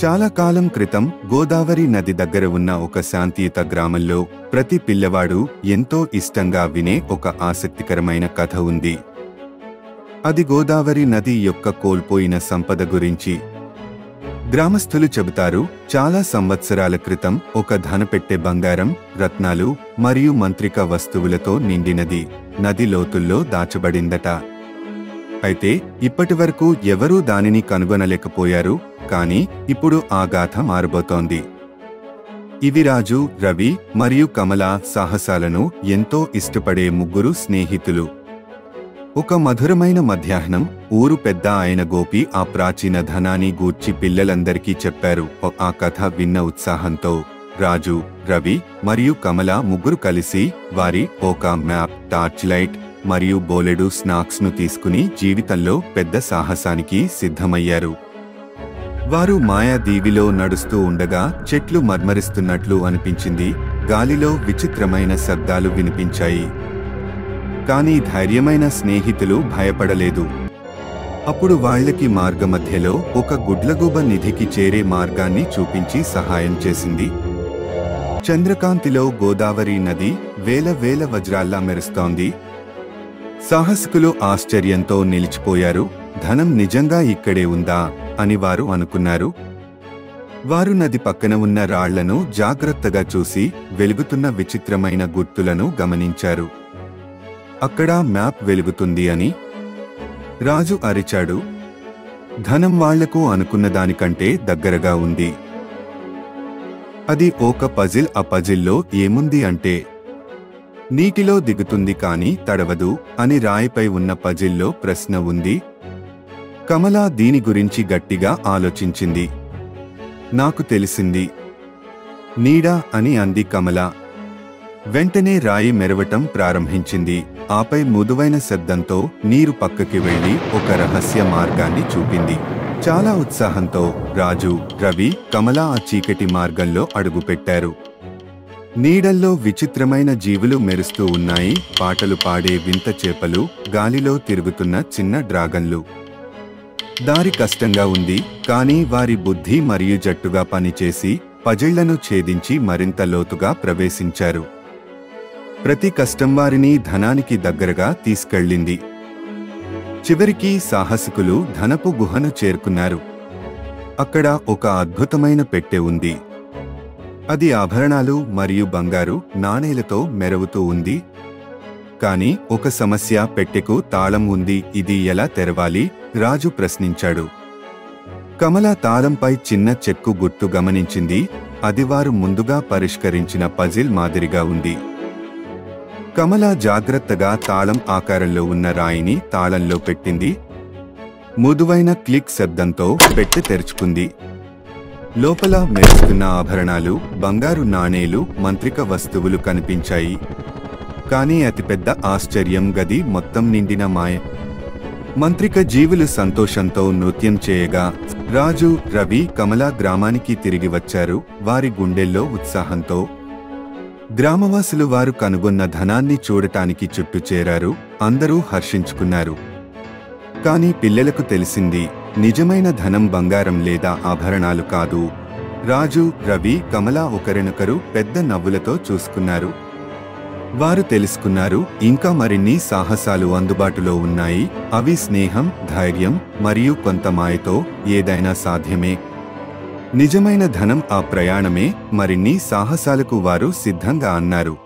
చాలా కాలం క్రితం గోదావరి నది దగ్గర ఉన్న ఒక శాంతియుత గ్రామంలో ప్రతి పిల్లవాడు ఎంతో ఇష్టంగా వినే ఒక ఆసక్తికరమైన కథ ఉంది. అది గోదావరి నది యొక్క కోల్పోయిన సంపద గురించి. గ్రామస్తులు చెబుతారు, చాలా సంవత్సరాల క్రితం ఒక ధనపెట్టె బంగారం, రత్నాలు మరియు మంత్రిక వస్తువులతో నిండినది నది లోతుల్లో దాచబడిందట. అయితే ఇప్పటివరకు ఎవరూ దానిని కనుగొనలేకపోయారు. కానీ ఇప్పుడు ఆ గాథ మారబోతోంది. ఇవి రాజు, రవి మరియు కమల సాహసాలను ఎంతో ఇష్టపడే ముగ్గురు స్నేహితులు. ఒక మధురమైన మధ్యాహ్నం ఊరు పెద్ద ఆయన గోపి ఆ ప్రాచీన ధనాన్ని గూర్చి పిల్లలందరికీ చెప్పారు. ఆ కథ విన్న ఉత్సాహంతో రాజు, రవి మరియు కమల ముగ్గురు కలిసి వారి ఒక మ్యాప్, టార్చ్ లైట్ మరియు బోలెడు స్నాక్స్ ను తీసుకుని జీవితంలో పెద్ద సాహసానికి సిద్ధమయ్యారు. వారు మాయా దీవిలో నడుస్తూ ఉండగా చెట్లు మర్మరిస్తున్నట్లు అనిపించింది. గాలిలో విచిత్రమైన శబ్దాలు వినిపించాయి. కానీ ధైర్యమైన స్నేహితులు భయపడలేదు. అప్పుడు వాళ్లకి మార్గమధ్యలో ఒక గుడ్లగూబ నిధికి చేరే మార్గాన్ని చూపించి సహాయం చేసింది. చంద్రకాంతిలో గోదావరి నది వేల వేల వజ్రాల్లా మెరుస్తోంది. సాహసికులు ఆశ్చర్యంతో నిలిచిపోయారు. ధనం నిజంగా ఇక్కడే ఉందా అని వారు అనుకున్నారు. వారు నది పక్కన ఉన్న రాళ్లను జాగ్రత్తగా చూసి వెలుగుతున్న విచిత్రమైన గుర్తులను గమనించారు. అక్కడ మ్యాప్ వెలుగుతుంది అని రాజు అరిచాడు. ధనం వాళ్లకు అనుకున్న దానికంటే దగ్గరగా ఉంది. అది ఒక పజిల్. ఆ పజిల్లో ఏముంది అంటే నీటిలో దిగుతుంది కానీ తడవదు అని రాయిపై ఉన్న పజిల్లో ప్రశ్న ఉంది. కమల దీని గురించి గట్టిగా ఆలోచించింది. నాకు తెలిసింది, నీడ అని అంది కమల. వెంటనే రాయి మెరవటం ప్రారంభించింది. ఆపై మృదువైన శబ్దంతో నీరు పక్కకి వెళ్లి ఒక రహస్య మార్గాన్ని చూపింది. చాలా ఉత్సాహంతో రాజు, రవి, కమల ఆ చీకటి మార్గంలో అడుగుపెట్టారు. నీడల్లో విచిత్రమైన జీవులు మెరుస్తూ ఉన్నాయి. పాటలు పాడే వింత చేపలు, గాలిలో తిరుగుతున్న చిన్న డ్రాగన్లు. దారి కష్టంగా ఉంది, కానీ వారి బుద్ధి మరియు జట్టుగా పనిచేసి పజిళ్లను ఛేదించి మరింత లోతుగా ప్రవేశించారు. ప్రతి కష్టం వారిని ధనానికి దగ్గరగా తీసుకెళ్ళింది. చివరికి సాహసికులు ధనపు గుహను చేరుకున్నారు. అక్కడ ఒక అద్భుతమైన పెట్టె ఉంది. అది ఆభరణాలు మరియు బంగారు నాణేలతో మెరుస్తూ ఉంది. కాని ఒక సమస్య, పెట్టెకు తాళం ఉంది. ఇది ఎలా తెరవాలి? రాజు ప్రశ్నించాడు. కమల తాళంపై చిన్న చెక్కు గుర్తు గమనించింది. అది వారు ముందుగా పరిష్కరించిన పజిల్ మాదిరిగా ఉంది. కమల జాగ్రత్తగా తాళం ఆకారంలో ఉన్న రాయిని తాళంలో పెట్టింది. మృదువైన క్లిక్ శబ్దంతో పెట్టె తెరుచుకుంది. లోపల మెరుస్తున్న ఆభరణాలు, బంగారు నాణేలు, మంత్రిక వస్తువులు కనిపించాయి. కానీ అతిపెద్ద ఆశ్చర్యం, గది మొత్తం నిండిన మాయ. మంత్రిక జీవులు సంతోషంతో నృత్యం చేయగా రాజు, రవి, కమల గ్రామానికి తిరిగి వచ్చారు. వారి గుండెల్లో ఉత్సాహంతో. గ్రామవాసులు వారు కనుగొన్న ధనాన్ని చూడటానికి చుట్టూ చేరారు. అందరూ హర్షించుకున్నారు. కానీ పిల్లలకు తెలిసింది, నిజమైన ధనం బంగారం లేదా ఆభరణాలు కాదు. రాజు, రవి, కమల ఒకరినొకరు పెద్ద నవ్వులతో చూసుకున్నారు. వారు తెలుసుకున్నారు, ఇంకా మరిన్ని సాహసాలు అందుబాటులో ఉన్నాయి. అవి స్నేహం, ధైర్యం మరియు కొంత మాయతో ఏదైనా సాధ్యమే. నిజమైన ధనం ఆ ప్రయాణమే. మరిన్ని సాహసాలకు వారు సిద్ధంగా అన్నారు.